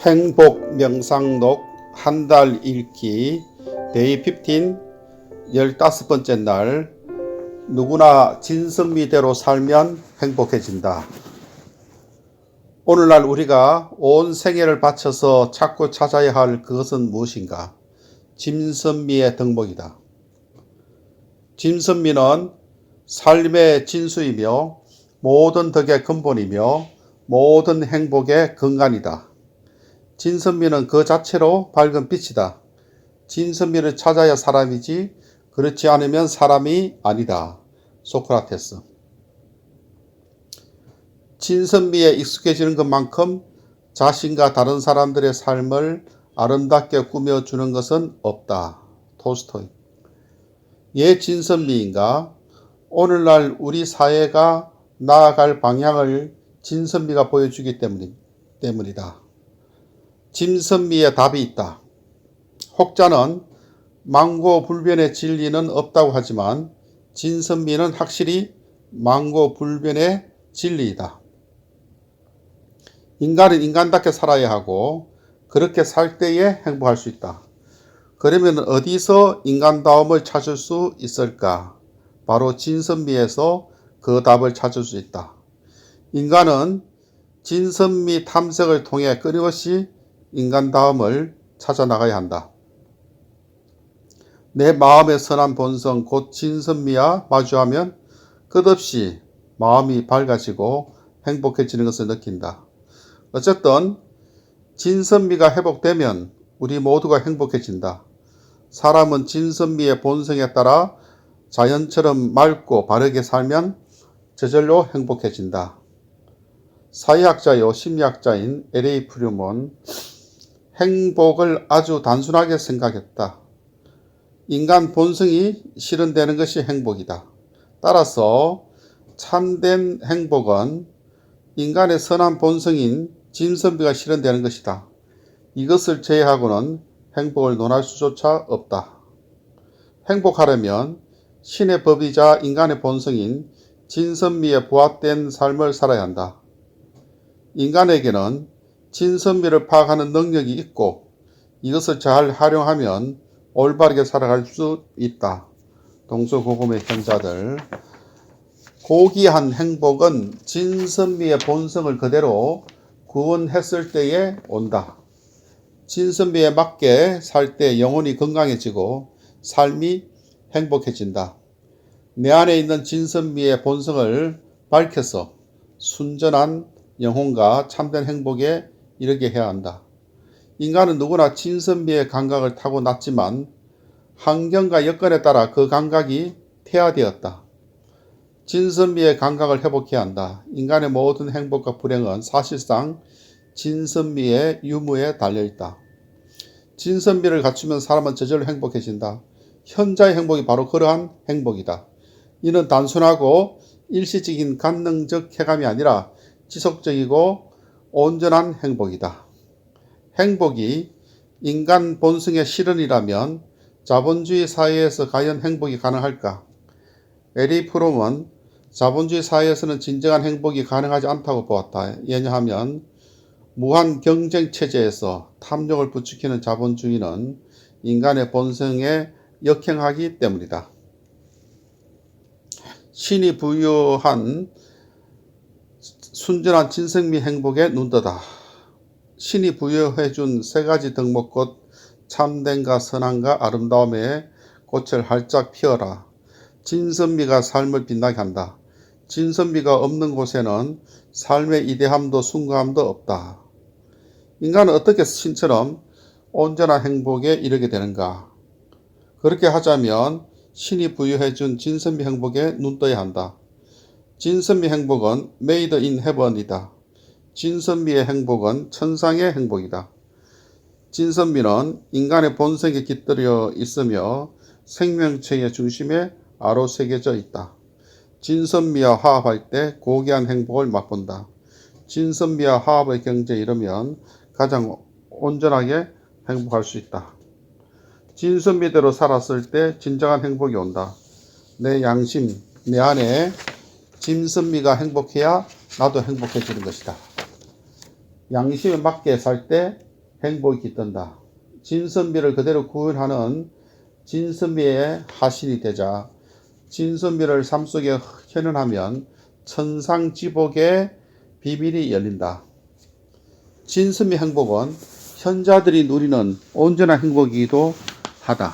행복 명상록 한 달 읽기 데이 15 15번째 날. 누구나 진선미대로 살면 행복해진다. 오늘날 우리가 온 생애를 바쳐서 찾고 찾아야 할 그것은 무엇인가? 진선미의 덕목이다. 진선미는 삶의 진수이며 모든 덕의 근본이며 모든 행복의 근간이다. 진선미는 그 자체로 밝은 빛이다. 진선미를 찾아야 사람이지 그렇지 않으면 사람이 아니다. 소크라테스. 진선미에 익숙해지는 것만큼 자신과 다른 사람들의 삶을 아름답게 꾸며주는 것은 없다. 톨스토이. 진선미인가? 오늘날 우리 사회가 나아갈 방향을 진선미가 보여주기 때문이다. 진선미의 답이 있다. 혹자는 망고불변의 진리는 없다고 하지만 진선미는 확실히 망고불변의 진리이다. 인간은 인간답게 살아야 하고 그렇게 살 때에 행복할 수 있다. 그러면 어디서 인간다움을 찾을 수 있을까? 바로 진선미에서 그 답을 찾을 수 있다. 인간은 진선미 탐색을 통해 끊임없이 인간다움을 찾아 나가야 한다. 내 마음의 선한 본성 곧 진선미와 마주하면 끝없이 마음이 밝아지고 행복해지는 것을 느낀다. 어쨌든 진선미가 회복되면 우리 모두가 행복해진다. 사람은 진선미의 본성에 따라 자연처럼 맑고 바르게 살면 저절로 행복해진다. 사회학자요 심리학자인 L.A. 프룸은 행복을 아주 단순하게 생각했다. 인간 본성이 실현되는 것이 행복이다. 따라서 참된 행복은 인간의 선한 본성인 진선미가 실현되는 것이다. 이것을 제외하고는 행복을 논할 수조차 없다. 행복하려면 신의 법이자 인간의 본성인 진선미에 부합된 삶을 살아야 한다. 인간에게는 진선미를 파악하는 능력이 있고 이것을 잘 활용하면 올바르게 살아갈 수 있다. 동서고금의 현자들. 고귀한 행복은 진선미의 본성을 그대로 구원했을 때에 온다. 진선미에 맞게 살 때 영혼이 건강해지고 삶이 행복해진다. 내 안에 있는 진선미의 본성을 밝혀서 순전한 영혼과 참된 행복에 이르게 해야 한다. 인간은 누구나 진선미의 감각을 타고났지만 환경과 여건에 따라 그 감각이 퇴화되었다. 진선미의 감각을 회복해야 한다. 인간의 모든 행복과 불행은 사실상 진선미의 유무에 달려있다. 진선미를 갖추면 사람은 저절로 행복해진다. 현자의 행복이 바로 그러한 행복이다. 이는 단순하고 일시적인 관능적 쾌감이 아니라 지속적이고 온전한 행복이다. 행복이 인간 본성의 실현이라면 자본주의 사회에서 과연 행복이 가능할까? L.A. 프롬은 자본주의 사회에서는 진정한 행복이 가능하지 않다고 보았다. 왜냐하면 무한 경쟁 체제에서 탐욕을 부추기는 자본주의는 인간의 본성에 역행하기 때문이다. 신이 부여한 순전한 진선미 행복에 눈떠다. 신이 부여해준 세 가지 덕목 곧 참됨과 선함과 아름다움의 꽃을 활짝 피워라. 진선미가 삶을 빛나게 한다. 진선미가 없는 곳에는 삶의 이대함도 순수함도 없다. 인간은 어떻게 신처럼 온전한 행복에 이르게 되는가? 그렇게 하자면 신이 부여해준 진선미 행복에 눈떠야 한다. 진선미 행복은 made in heaven이다. 진선미의 행복은 천상의 행복이다. 진선미는 인간의 본성에 깃들여 있으며 생명체의 중심에 아로새겨져 있다. 진선미와 화합할 때 고귀한 행복을 맛본다. 진선미와 화합의 경지에 이르면 가장 온전하게 행복할 수 있다. 진선미대로 살았을 때 진정한 행복이 온다. 내 양심, 내 안에 진선미가 행복해야 나도 행복해지는 것이다. 양심에 맞게 살 때 행복이 깃든다. 진선미를 그대로 구현하는 진선미의 하신이 되자 진선미를 삶 속에 현현하면 천상지복의 비밀이 열린다. 진선미 행복은 현자들이 누리는 온전한 행복이기도 하다.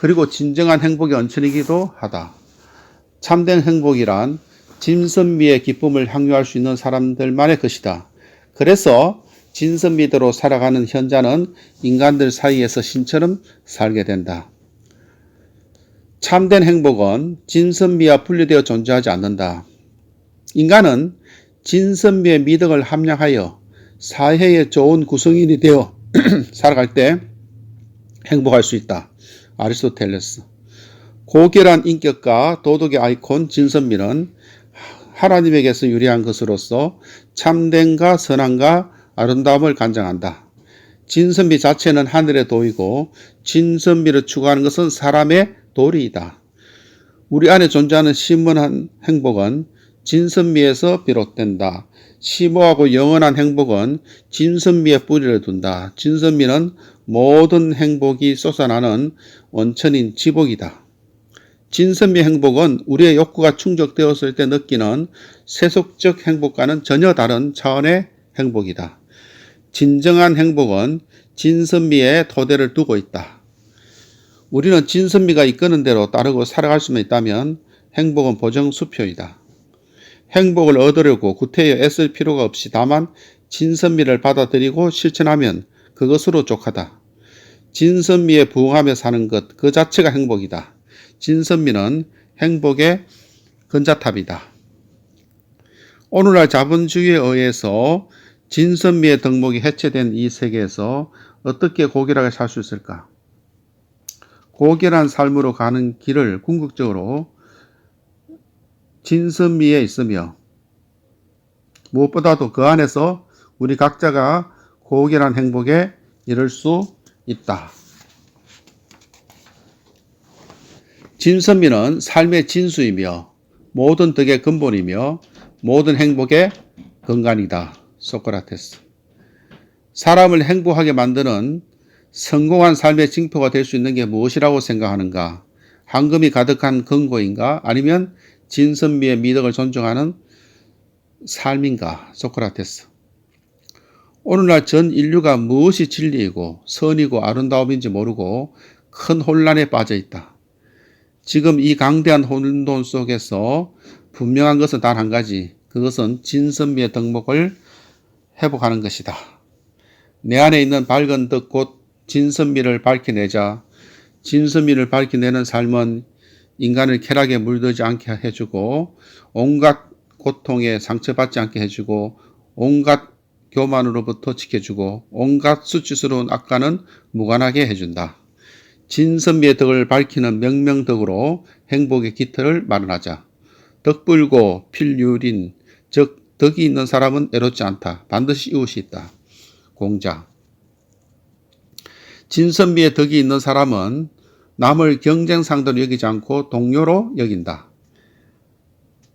그리고 진정한 행복의 원천이기도 하다. 참된 행복이란 진선미의 기쁨을 향유할 수 있는 사람들만의 것이다. 그래서 진선미대로 살아가는 현자는 인간들 사이에서 신처럼 살게 된다. 참된 행복은 진선미와 분리되어 존재하지 않는다. 인간은 진선미의 미덕을 함양하여 사회의 좋은 구성인이 되어 살아갈 때 행복할 수 있다. 아리스토텔레스. 고결한 인격과 도덕의 아이콘 진선미는 하나님에게서 유리한 것으로서 참됨과 선함과 아름다움을 간장한다. 진선미 자체는 하늘의 도이고 진선미를 추구하는 것은 사람의 도리이다. 우리 안에 존재하는 심원한 행복은 진선미에서 비롯된다. 심오하고 영원한 행복은 진선미에 뿌리를 둔다. 진선미는 모든 행복이 솟아나는 원천인 지복이다. 진선미 행복은 우리의 욕구가 충족되었을 때 느끼는 세속적 행복과는 전혀 다른 차원의 행복이다. 진정한 행복은 진선미에 토대를 두고 있다. 우리는 진선미가 이끄는 대로 따르고 살아갈 수만 있다면 행복은 보정수표이다. 행복을 얻으려고 구태여 애쓸 필요가 없이 다만 진선미를 받아들이고 실천하면 그것으로 족하다. 진선미에 부응하며 사는 것 그 자체가 행복이다. 진선미는 행복의 근자탑이다. 오늘날 자본주의에 의해서 진선미의 덕목이 해체된 이 세계에서 어떻게 고결하게 살 수 있을까? 고결한 삶으로 가는 길을 궁극적으로 진선미에 있으며 무엇보다도 그 안에서 우리 각자가 고결한 행복에 이를 수 있다. 진선미는 삶의 진수이며 모든 덕의 근본이며 모든 행복의 근간이다. 소크라테스. 사람을 행복하게 만드는 성공한 삶의 징표가 될 수 있는 게 무엇이라고 생각하는가? 황금이 가득한 금고인가? 아니면 진선미의 미덕을 존중하는 삶인가? 소크라테스. 오늘날 전 인류가 무엇이 진리이고 선이고 아름다움인지 모르고 큰 혼란에 빠져 있다. 지금 이 강대한 혼돈 속에서 분명한 것은 단 한 가지. 그것은 진선미의 덕목을 회복하는 것이다. 내 안에 있는 밝은 덕 곧 진선미를 밝혀내자. 진선미를 밝혀내는 삶은 인간을 쾌락에 물들지 않게 해주고 온갖 고통에 상처받지 않게 해주고 온갖 교만으로부터 지켜주고 온갖 수치스러운 악과는 무관하게 해준다. 진선미의 덕을 밝히는 명명덕으로 행복의 깃털을 마련하자. 덕불고 필유린, 즉 덕이 있는 사람은 애롭지 않다. 반드시 이웃이 있다. 공자. 진선미의 덕이 있는 사람은 남을 경쟁상대로 여기지 않고 동료로 여긴다.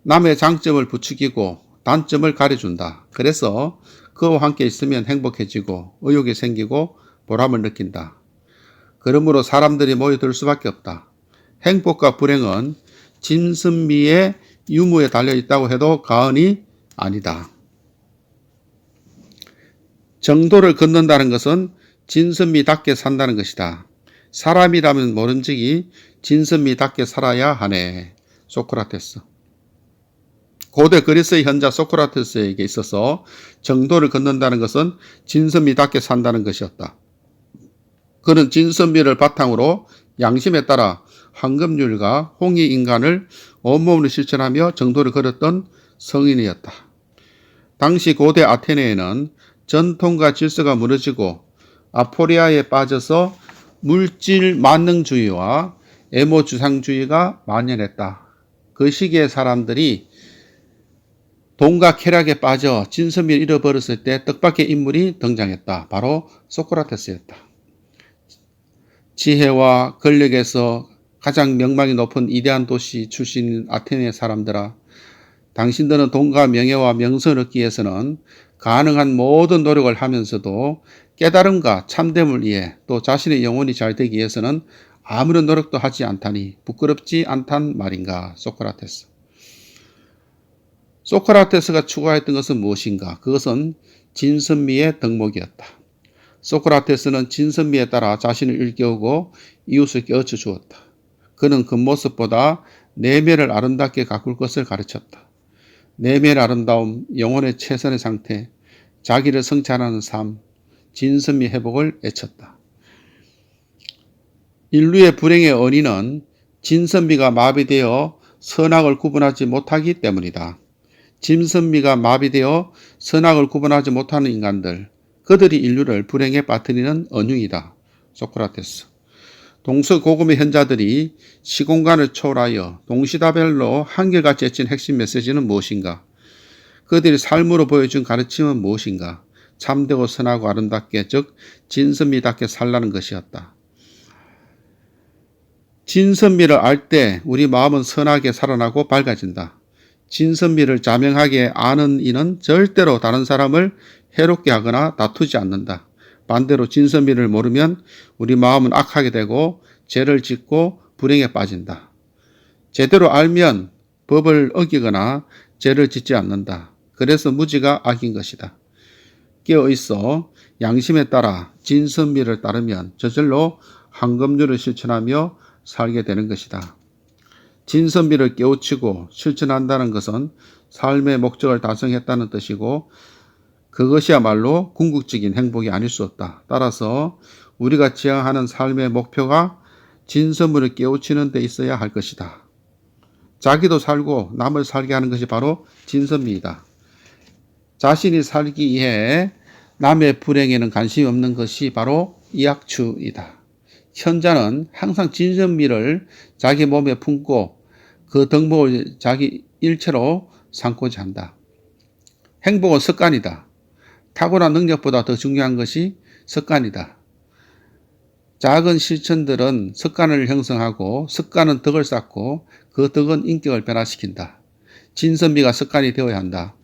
남의 장점을 부추기고 단점을 가려준다. 그래서 그와 함께 있으면 행복해지고 의욕이 생기고 보람을 느낀다. 그러므로 사람들이 모여들 수밖에 없다. 행복과 불행은 진선미의 유무에 달려있다고 해도 과언이 아니다. 정도를 걷는다는 것은 진선미답게 산다는 것이다. 사람이라면 모른지기 진선미답게 살아야 하네. 소크라테스. 고대 그리스의 현자 소크라테스에게 있어서 정도를 걷는다는 것은 진선미답게 산다는 것이었다. 그는 진선미를 바탕으로 양심에 따라 황금률과 홍익인간을 온몸으로 실천하며 정도를 걸었던 성인이었다. 당시 고대 아테네에는 전통과 질서가 무너지고 아포리아에 빠져서 물질 만능주의와 애모주상주의가 만연했다. 그 시기에 사람들이 돈과 쾌락에 빠져 진선미를 잃어버렸을 때 뜻밖의 인물이 등장했다. 바로 소크라테스였다. 지혜와 권력에서 가장 명망이 높은 위대한 도시 출신인 아테네 사람들아, 당신들은 돈과 명예와 명성을 얻기 위해서는 가능한 모든 노력을 하면서도 깨달음과 참됨을 위해 또 자신의 영혼이 잘 되기 위해서는 아무런 노력도 하지 않다니 부끄럽지 않단 말인가. 소크라테스. 소크라테스가 추구했던 것은 무엇인가? 그것은 진선미의 덕목이었다. 소크라테스는 진선미에 따라 자신을 일깨우고 이웃을 깨우쳐 주었다. 그는 겉모습보다 내면을 아름답게 가꿀 것을 가르쳤다. 내면의 아름다움, 영혼의 최선의 상태, 자기를 성찰하는 삶, 진선미 회복을 외쳤다. 인류의 불행의 원인은 진선미가 마비되어 선악을 구분하지 못하기 때문이다. 진선미가 마비되어 선악을 구분하지 못하는 인간들, 그들이 인류를 불행에 빠뜨리는 언융이다. 소크라테스. 동서고금의 현자들이 시공간을 초월하여 동시다별로 한결같이 외친 핵심 메시지는 무엇인가? 그들이 삶으로 보여준 가르침은 무엇인가? 참되고 선하고 아름답게, 즉 진선미답게 살라는 것이었다. 진선미를 알 때 우리 마음은 선하게 살아나고 밝아진다. 진선미를 자명하게 아는 이는 절대로 다른 사람을 해롭게 하거나 다투지 않는다. 반대로 진선미를 모르면 우리 마음은 악하게 되고 죄를 짓고 불행에 빠진다. 제대로 알면 법을 어기거나 죄를 짓지 않는다. 그래서 무지가 악인 것이다. 깨어있어 양심에 따라 진선미를 따르면 저절로 황금률을 실천하며 살게 되는 것이다. 진선미를 깨우치고 실천한다는 것은 삶의 목적을 달성했다는 뜻이고 그것이야말로 궁극적인 행복이 아닐 수 없다. 따라서 우리가 지향하는 삶의 목표가 진선미를 깨우치는 데 있어야 할 것이다. 자기도 살고 남을 살게 하는 것이 바로 진선미이다. 자신이 살기 위해 남의 불행에는 관심이 없는 것이 바로 이악추이다. 현자는 항상 진선미를 자기 몸에 품고 그 덕목을 자기 일체로 삼고자 한다. 행복은 습관이다. 탁월한 능력보다 더 중요한 것이 습관이다. 작은 실천들은 습관을 형성하고 습관은 덕을 쌓고 그 덕은 인격을 변화시킨다. 진선미가 습관이 되어야 한다.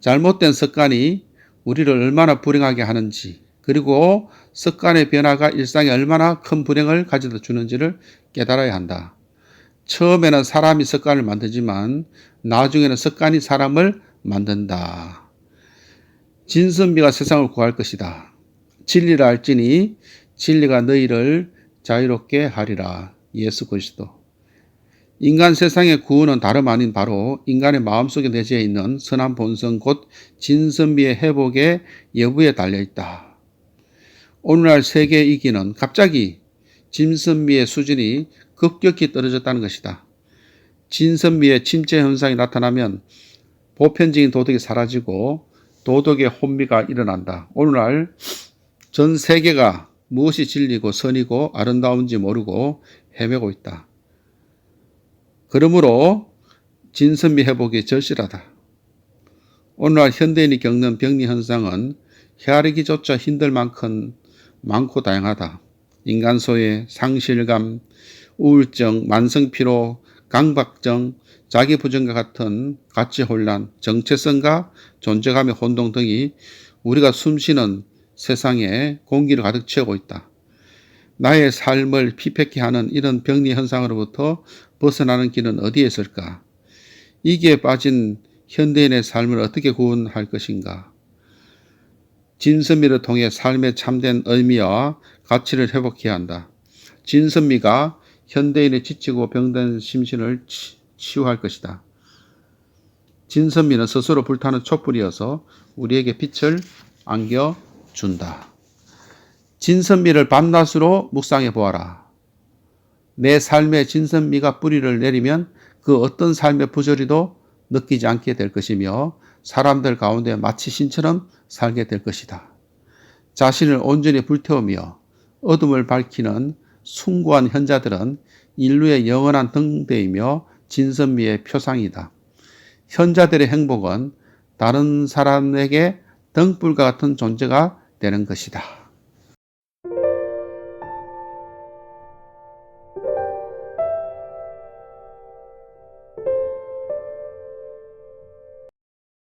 잘못된 습관이 우리를 얼마나 불행하게 하는지 그리고 습관의 변화가 일상에 얼마나 큰 불행을 가져다 주는지를 깨달아야 한다. 처음에는 사람이 습관을 만들지만 나중에는 습관이 사람을 만든다. 진선미가 세상을 구할 것이다. 진리를 알지니 진리가 너희를 자유롭게 하리라. 예수 그리스도. 인간 세상의 구원은 다름 아닌 바로 인간의 마음속에 내재해 있는 선한 본성 곧 진선미의 회복의 여부에 달려있다. 오늘날 세계의 이기는 갑자기 진선미의 수준이 급격히 떨어졌다는 것이다. 진선미의 침체 현상이 나타나면 보편적인 도덕이 사라지고 도덕의 혼미가 일어난다. 오늘날 전 세계가 무엇이 진리고 선이고 아름다운지 모르고 헤매고 있다. 그러므로 진선미 회복이 절실하다. 오늘날 현대인이 겪는 병리 현상은 헤아리기조차 힘들 만큼 많고 다양하다. 인간소외, 상실감, 우울증, 만성피로, 강박증, 자기부정과 같은 가치혼란, 정체성과 존재감의 혼동 등이 우리가 숨쉬는 세상에 공기를 가득 채우고 있다. 나의 삶을 피폐케 하는 이런 병리 현상으로부터 벗어나는 길은 어디에 있을까? 이기에 빠진 현대인의 삶을 어떻게 구원할 것인가? 진선미를 통해 삶의 참된 의미와 가치를 회복해야 한다. 진선미가 현대인의 지치고 병든 심신을 치유할 것이다. 진선미는 스스로 불타는 촛불이어서 우리에게 빛을 안겨준다. 진선미를 밤낮으로 묵상해 보아라. 내 삶의 진선미가 뿌리를 내리면 그 어떤 삶의 부조리도 느끼지 않게 될 것이며 사람들 가운데 마치 신처럼 살게 될 것이다. 자신을 온전히 불태우며 어둠을 밝히는 숭고한 현자들은 인류의 영원한 등대이며 진선미의 표상이다. 현자들의 행복은 다른 사람에게 등불과 같은 존재가 되는 것이다.